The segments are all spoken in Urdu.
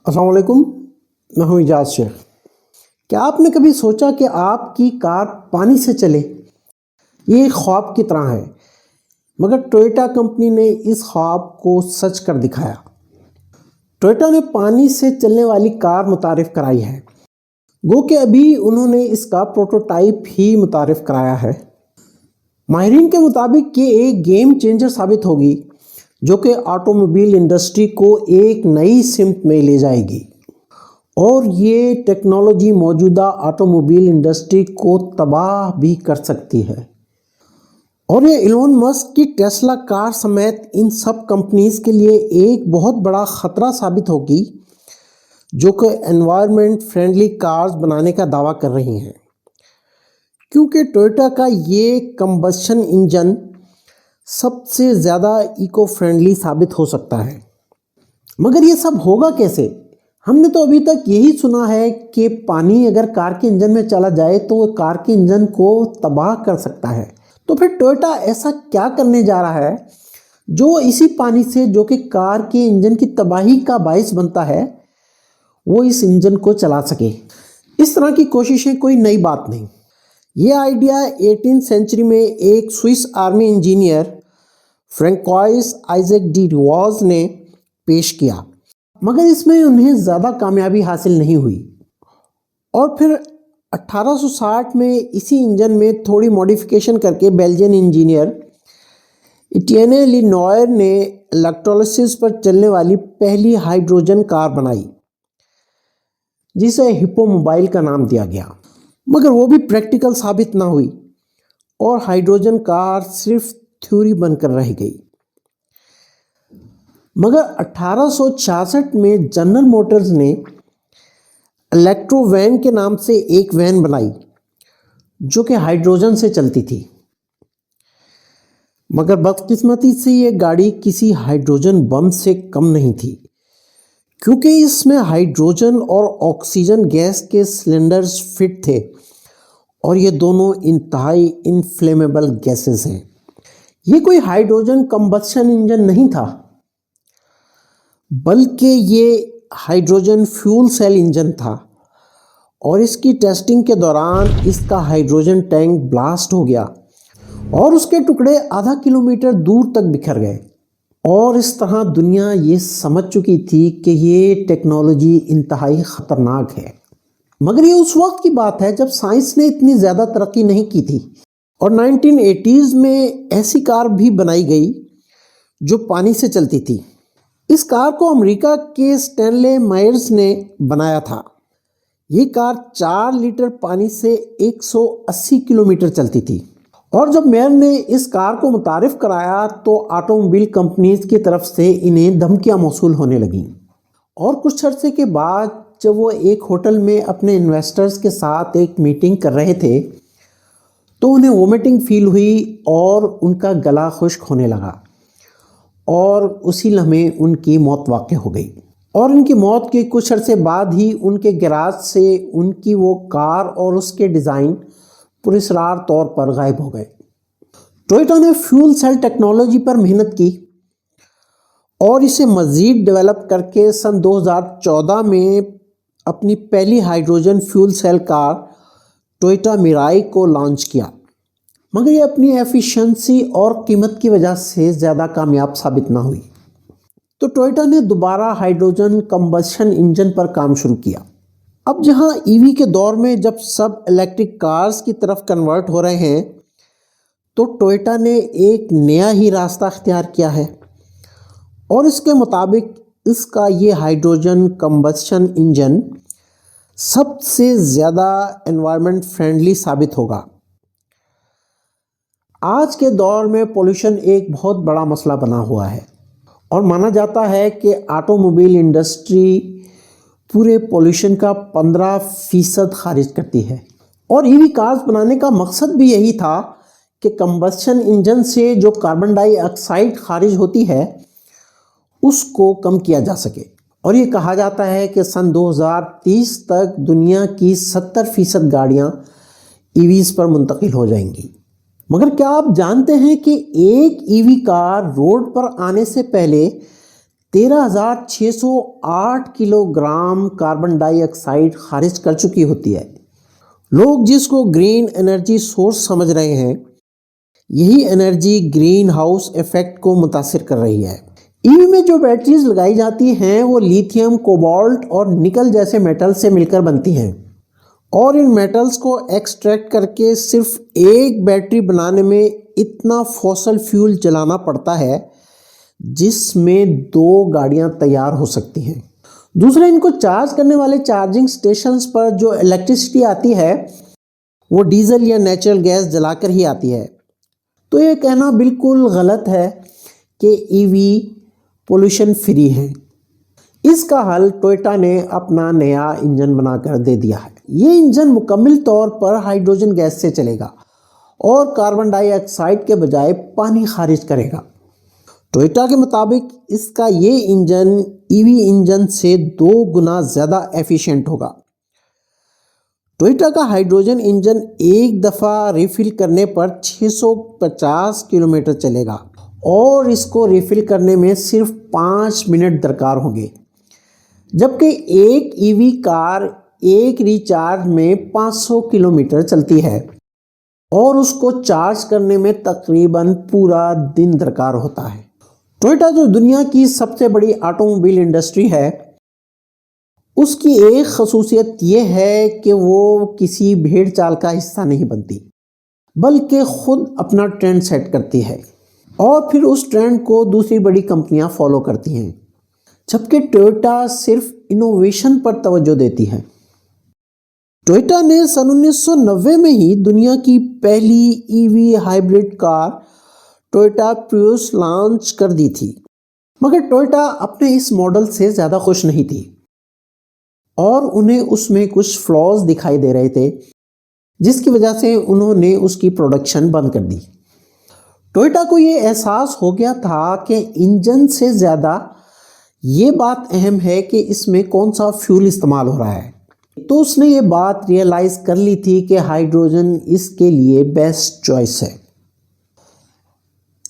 السلام علیکم، میں ہوں اجاز شیخ۔ کیا آپ نے کبھی سوچا کہ آپ کی کار پانی سے چلے؟ یہ ایک خواب کی طرح ہے، مگر ٹویوٹا کمپنی نے اس خواب کو سچ کر دکھایا۔ ٹویوٹا نے پانی سے چلنے والی کار متعارف کرائی ہے، گو کہ ابھی انہوں نے اس کا پروٹوٹائپ ہی متعارف کرایا ہے۔ ماہرین کے مطابق یہ ایک گیم چینجر ثابت ہوگی جو کہ آٹوموبائل انڈسٹری کو ایک نئی سمت میں لے جائے گی، اور یہ ٹیکنالوجی موجودہ آٹوموبائل انڈسٹری کو تباہ بھی کر سکتی ہے، اور یہ ایلون مسک کی ٹیسلا کار سمیت ان سب کمپنیز کے لیے ایک بہت بڑا خطرہ ثابت ہوگی جو کہ انوائرمنٹ فرینڈلی کارز بنانے کا دعویٰ کر رہی ہیں، کیونکہ ٹویوٹا کا یہ کمبشن انجن سب سے زیادہ ایکو فرینڈلی ثابت ہو سکتا ہے۔ مگر یہ سب ہوگا کیسے؟ ہم نے تو ابھی تک یہی سنا ہے کہ پانی اگر کار کے انجن میں چلا جائے تو وہ کار کے انجن کو تباہ کر سکتا ہے۔ تو پھر ٹویوٹا ایسا کیا کرنے جا رہا ہے جو اسی پانی سے، جو کہ کار کے انجن کی تباہی کا باعث بنتا ہے، وہ اس انجن کو چلا سکے؟ اس طرح کی کوششیں کوئی نئی بات نہیں۔ یہ آئیڈیا 18 سینچری میں ایک Swiss army engineer Francois Isaac de Rivaz نے پیش کیا، مگر اس میں انہیں زیادہ کامیابی حاصل نہیں ہوئی، اور پھر 1860 میں اسی انجن میں تھوڑی موڈیفیکیشن کر کے بیلجین انجینئر ایٹینے لینوئر نے الیکٹرولسس پر چلنے والی پہلی ہائیڈروجن کار بنائی، جسے ہپو موبائل کا نام دیا گیا، مگر وہ بھی پریکٹیکل ثابت نہ ہوئی، اور ہائیڈروجن کار صرف تھیوری بن کر رہ گئی۔ مگر 1866 میں جنرل موٹرز نے الیکٹرو وین کے نام سے ایک وین بنائی جو کہ ہائیڈروجن سے چلتی تھی، مگر بدقسمتی سے یہ گاڑی کسی ہائیڈروجن بم سے کم نہیں تھی، کیونکہ اس میں ہائیڈروجن اور آکسیجن گیس کے سلنڈرز فٹ تھے، اور یہ دونوں انتہائی انفلیمیبل گیسز ہیں۔ یہ کوئی ہائیڈروجن کمبشن انجن نہیں تھا، بلکہ یہ ہائیڈروجن فیول سیل انجن تھا، اور اس کی ٹیسٹنگ کے دوران اس کا ہائیڈروجن ٹینک بلاسٹ ہو گیا، اور اس کے ٹکڑے آدھا کلومیٹر دور تک بکھر گئے، اور اس طرح دنیا یہ سمجھ چکی تھی کہ یہ ٹیکنالوجی انتہائی خطرناک ہے۔ مگر یہ اس وقت کی بات ہے جب سائنس نے اتنی زیادہ ترقی نہیں کی تھی، اور 1980s میں ایسی کار بھی بنائی گئی جو پانی سے چلتی تھی۔ اس کار کو امریکہ کے اسٹینلے مائرز نے بنایا تھا۔ یہ کار 4 لیٹر پانی سے 180 کلومیٹر چلتی تھی، اور جب میئر نے اس کار کو متعارف کرایا تو آٹوموبائل کمپنیز کی طرف سے انہیں دھمکیاں موصول ہونے لگیں، اور کچھ عرصے کے بعد جب وہ ایک ہوٹل میں اپنے انویسٹرز کے ساتھ ایک میٹنگ کر رہے تھے تو انہیں وومیٹنگ فیل ہوئی، اور ان کا گلا خشک ہونے لگا، اور اسی لمحے ان کی موت واقع ہو گئی، اور ان کی موت کے کچھ عرصے بعد ہی ان کے گیراج سے ان کی وہ کار اور اس کے ڈیزائن پراسرار طور پر غائب ہو گئے۔ ٹویوٹا نے فیول سیل ٹیکنالوجی پر محنت کی اور اسے مزید ڈیولپ کر کے سن 2014 میں اپنی پہلی ہائیڈروجن فیول سیل کار ٹویوٹا میرائی کو لانچ کیا، مگر یہ اپنی ایفیشنسی اور قیمت کی وجہ سے زیادہ کامیاب ثابت نہ ہوئی۔ تو ٹویوٹا نے دوبارہ ہائیڈروجن کمبشن انجن پر کام شروع کیا۔ اب جہاں ای وی کے دور میں جب سب الیکٹرک کارز کی طرف کنورٹ ہو رہے ہیں، تو ٹویوٹا نے ایک نیا ہی راستہ اختیار کیا ہے، اور اس کے مطابق اس کا یہ ہائیڈروجن کمبشن انجن سب سے زیادہ انوائرمنٹ فرینڈلی ثابت ہوگا۔ آج کے دور میں پولوشن ایک بہت بڑا مسئلہ بنا ہوا ہے، اور مانا جاتا ہے کہ آٹوموبائل انڈسٹری پورے پولوشن کا 15% خارج کرتی ہے، اور ای وی کارز بنانے کا مقصد بھی یہی تھا کہ کمبشن انجن سے جو کاربن ڈائی آکسائڈ خارج ہوتی ہے اس کو کم کیا جا سکے، اور یہ کہا جاتا ہے کہ سن 2030 تک دنیا کی 70% گاڑیاں ای ویز پر منتقل ہو جائیں گی۔ مگر کیا آپ جانتے ہیں کہ ایک ای وی کار روڈ پر آنے سے پہلے 13,608 کلو گرام کاربن ڈائی آکسائڈ خارج کر چکی ہوتی ہے۔ لوگ جس کو گرین انرجی سورس سمجھ رہے ہیں، یہی انرجی گرین ہاؤس ایفیکٹ کو متاثر کر رہی ہے۔ ای وی میں جو بیٹریز لگائی جاتی ہیں وہ لیتھیم، کوبالٹ اور نکل جیسے میٹل سے مل کر بنتی ہیں، اور ان میٹلز کو ایکسٹریکٹ کر کے صرف ایک بیٹری بنانے میں اتنا فوسل فیول جلانا پڑتا ہے جس میں 2 گاڑیاں تیار ہو سکتی ہیں۔ دوسرے، ان کو چارج کرنے والے چارجنگ سٹیشنز پر جو الیکٹریسٹی آتی ہے وہ ڈیزل یا نیچرل گیس جلا کر ہی آتی ہے۔ تو یہ کہنا بالکل غلط ہے کہ ای وی پولوشن فری ہے۔ اس کا حل ٹوئیٹا نے اپنا نیا انجن بنا کر دے دیا ہے۔ یہ انجن مکمل طور پر ہائیڈروجن گیس سے چلے گا اور کاربن ڈائی آکسائڈ کے بجائے پانی خارج کرے گا۔ ٹوئیٹا کے مطابق اس کا یہ انجن ای وی انجن سے 2 گنا زیادہ ایفیشینٹ ہوگا۔ ٹوئیٹا کا ہائیڈروجن انجن ایک دفعہ ریفل کرنے پر 650 کلومیٹر چلے گا، اور اس کو ریفل کرنے میں صرف 5 منٹ درکار ہوں گے، جبکہ ایک ای وی کار ایک ریچارج میں 500 کلومیٹر چلتی ہے اور اس کو چارج کرنے میں تقریباً پورا دن درکار ہوتا ہے۔ ٹوئیٹا جو دنیا کی سب سے بڑی آٹو موبائل انڈسٹری ہے، اس کی ایک خصوصیت یہ ہے کہ وہ کسی بھیڑ چال کا حصہ نہیں بنتی، بلکہ خود اپنا ٹرینڈ سیٹ کرتی ہے اور پھر اس ٹرینڈ کو دوسری بڑی کمپنیاں فالو کرتی ہیں، جبکہ ٹوئیٹا صرف انوویشن پر توجہ دیتی ہے۔ ٹوئیٹا نے سن 1990 میں ہی دنیا کی پہلی ای وی ہائیبرڈ کار ٹوئیٹا پریوس لانچ کر دی تھی، مگر ٹوئیٹا اپنے اس ماڈل سے زیادہ خوش نہیں تھی اور انہیں اس میں کچھ فلاز دکھائی دے رہے تھے، جس کی وجہ سے انہوں نے اس کی پروڈکشن بند کر دی۔ ٹوئیٹا کو یہ احساس ہو گیا تھا کہ انجن سے زیادہ یہ بات اہم ہے کہ اس میں کون سا فیول استعمال ہو رہا ہے، تو اس نے یہ بات ریئلائز کر لی تھی کہ ہائیڈروجن اس کے لیے بیسٹ چوائس ہے۔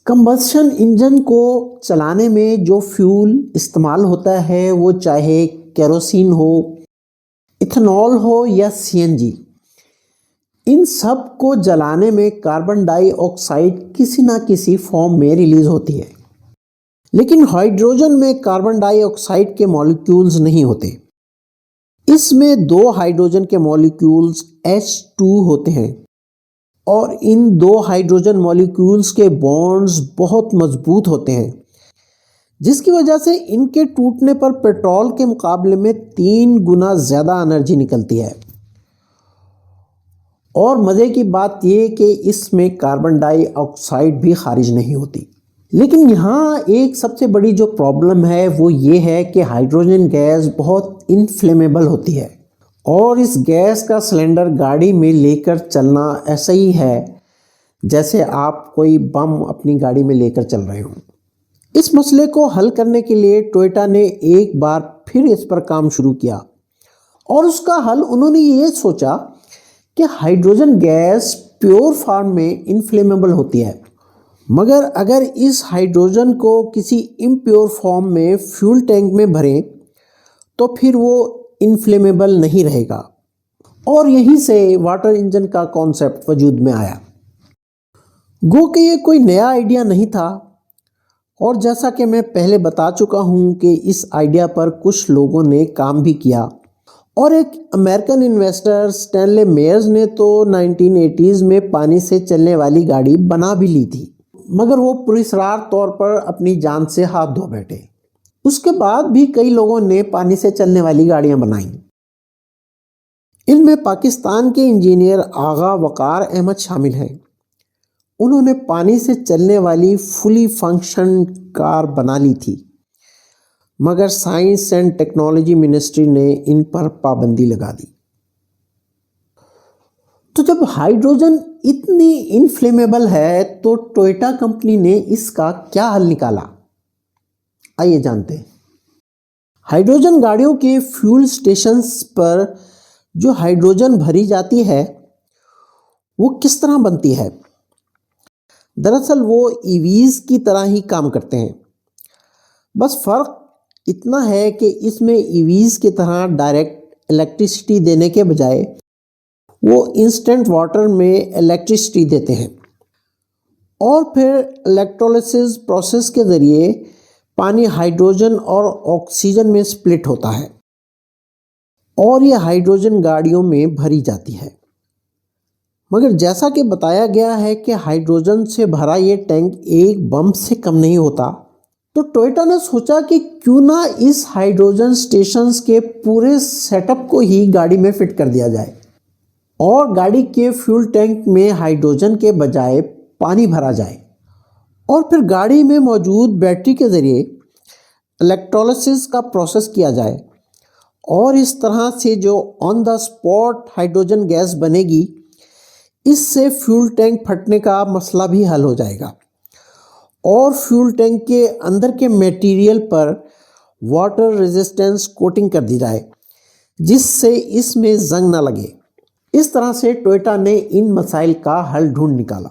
کمبشن انجن کو چلانے میں جو فیول استعمال ہوتا ہے وہ چاہے کیروسین ہو، ایتھنول ہو یا سی این جی، ان سب کو جلانے میں کاربن ڈائی آکسائڈ کسی نہ کسی فارم میں ریلیز ہوتی ہے، لیکن ہائیڈروجن میں کاربن ڈائی آکسائڈ کے مالیکیولز نہیں ہوتے۔ اس میں 2 ہائیڈروجن کے مالیکیولز H2 ہوتے ہیں، اور ان 2 ہائیڈروجن مالیکیولز کے بانڈز بہت مضبوط ہوتے ہیں، جس کی وجہ سے ان کے ٹوٹنے پر پیٹرول کے مقابلے میں 3 گنا زیادہ انرجی نکلتی ہے۔ اور مزے کی بات یہ کہ اس میں کاربن ڈائی آکسائڈ بھی خارج نہیں ہوتی۔ لیکن یہاں ایک سب سے بڑی جو پرابلم ہے وہ یہ ہے کہ ہائیڈروجن گیس بہت انفلیمیبل ہوتی ہے، اور اس گیس کا سلنڈر گاڑی میں لے کر چلنا ایسا ہی ہے جیسے آپ کوئی بم اپنی گاڑی میں لے کر چل رہے ہوں۔ اس مسئلے کو حل کرنے کے لیے ٹوئیٹا نے ایک بار پھر اس پر کام شروع کیا، اور اس کا حل انہوں نے یہ سوچا کہ ہائیڈروجن گیس پیور فارم میں انفلیمیبل ہوتی ہے، مگر اگر اس ہائیڈروجن کو کسی امپیور فارم میں فیول ٹینک میں بھریں تو پھر وہ انفلیمیبل نہیں رہے گا، اور یہیں سے واٹر انجن کا کانسیپٹ وجود میں آیا۔ گو کہ یہ کوئی نیا آئیڈیا نہیں تھا، اور جیسا کہ میں پہلے بتا چکا ہوں کہ اس آئیڈیا پر کچھ لوگوں نے کام بھی کیا، اور ایک امریکن انویسٹر اسٹینلے میئرز نے تو 1980s میں پانی سے چلنے والی گاڑی بنا بھی لی تھی، مگر وہ پراسرار طور پر اپنی جان سے ہاتھ دھو بیٹھے۔ اس کے بعد بھی کئی لوگوں نے پانی سے چلنے والی گاڑیاں بنائیں۔ ان میں پاکستان کے انجینئر آغا وقار احمد شامل ہیں۔ انہوں نے پانی سے چلنے والی فلی فنکشن کار بنا لی تھی، مگر سائنس اینڈ ٹیکنالوجی منسٹری نے ان پر پابندی لگا دی۔ تو جب ہائیڈروجن اتنی انفلیمیبل ہے تو ٹوئیٹا کمپنی نے اس کا کیا حل نکالا؟ آئیے جانتے ہیں۔ ہائیڈروجن گاڑیوں کے فیول سٹیشنز پر جو ہائیڈروجن بھری جاتی ہے وہ کس طرح بنتی ہے؟ دراصل وہ ای ویز کی طرح ہی کام کرتے ہیں، بس فرق اتنا ہے کہ اس میں ایویز کی طرح ڈائریکٹ الیکٹریسٹی دینے کے بجائے وہ انسٹنٹ واٹر میں الیکٹریسٹی دیتے ہیں، اور پھر الیکٹرولسس پروسیس کے ذریعے پانی ہائیڈروجن اور آکسیجن میں سپلٹ ہوتا ہے اور یہ ہائیڈروجن گاڑیوں میں بھری جاتی ہے۔ مگر جیسا کہ بتایا گیا ہے کہ ہائیڈروجن سے بھرا یہ ٹینک ایک بم سے کم نہیں ہوتا، تو ٹوئیٹا نے سوچا کہ کیوں نہ اس ہائیڈروجن سٹیشنز کے پورے سیٹ اپ کو ہی گاڑی میں فٹ کر دیا جائے اور گاڑی کے فیول ٹینک میں ہائیڈروجن کے بجائے پانی بھرا جائے، اور پھر گاڑی میں موجود بیٹری کے ذریعے الیکٹرولسس کا پروسیس کیا جائے، اور اس طرح سے جو آن دا اسپاٹ ہائیڈروجن گیس بنے گی، اس سے فیول ٹینک پھٹنے کا مسئلہ بھی حل ہو جائے گا، اور فیول ٹینک کے اندر کے میٹیریل پر واٹر ریزسٹنس کوٹنگ کر دی جائے جس سے اس میں زنگ نہ لگے۔ اس طرح سے ٹوئیٹا نے ان مسائل کا حل ڈھونڈ نکالا۔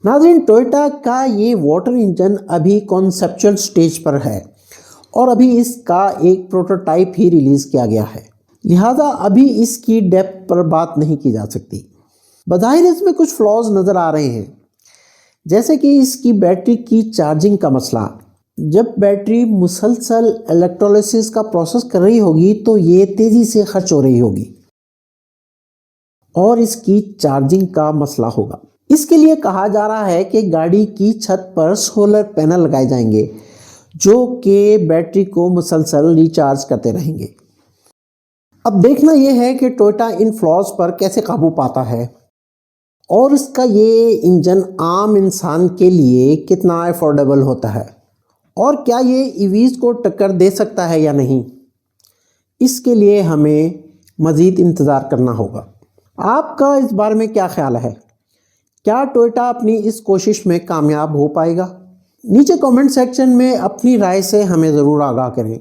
ناظرین، ٹوئیٹا کا یہ واٹر انجن ابھی کانسیپچل سٹیج پر ہے اور ابھی اس کا ایک پروٹوٹائپ ہی ریلیز کیا گیا ہے، لہٰذا ابھی اس کی ڈیپتھ پر بات نہیں کی جا سکتی۔ بظاہر اس میں کچھ فلاز نظر آ رہے ہیں، جیسے کہ اس کی بیٹری کی چارجنگ کا مسئلہ۔ جب بیٹری مسلسل الیکٹرولسس کا پروسیس کر رہی ہوگی تو یہ تیزی سے خرچ ہو رہی ہوگی اور اس کی چارجنگ کا مسئلہ ہوگا۔ اس کے لیے کہا جا رہا ہے کہ گاڑی کی چھت پر سولر پینل لگائے جائیں گے جو کہ بیٹری کو مسلسل ریچارج کرتے رہیں گے۔ اب دیکھنا یہ ہے کہ ٹوئیٹا ان فلاز پر کیسے قابو پاتا ہے اور اس کا یہ انجن عام انسان کے لیے کتنا افورڈیبل ہوتا ہے، اور کیا یہ ایویز کو ٹکر دے سکتا ہے یا نہیں۔ اس کے لیے ہمیں مزید انتظار کرنا ہوگا۔ آپ کا اس بارے میں کیا خیال ہے؟ کیا ٹوئیٹا اپنی اس کوشش میں کامیاب ہو پائے گا؟ نیچے کامنٹ سیکشن میں اپنی رائے سے ہمیں ضرور آگاہ کریں،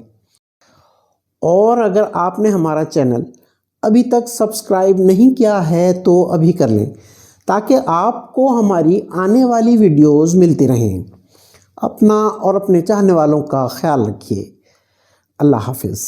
اور اگر آپ نے ہمارا چینل ابھی تک سبسکرائب نہیں کیا ہے تو ابھی کر لیں تاکہ آپ کو ہماری آنے والی ویڈیوز ملتی رہیں۔ اپنا اور اپنے چاہنے والوں کا خیال رکھیے۔ اللہ حافظ۔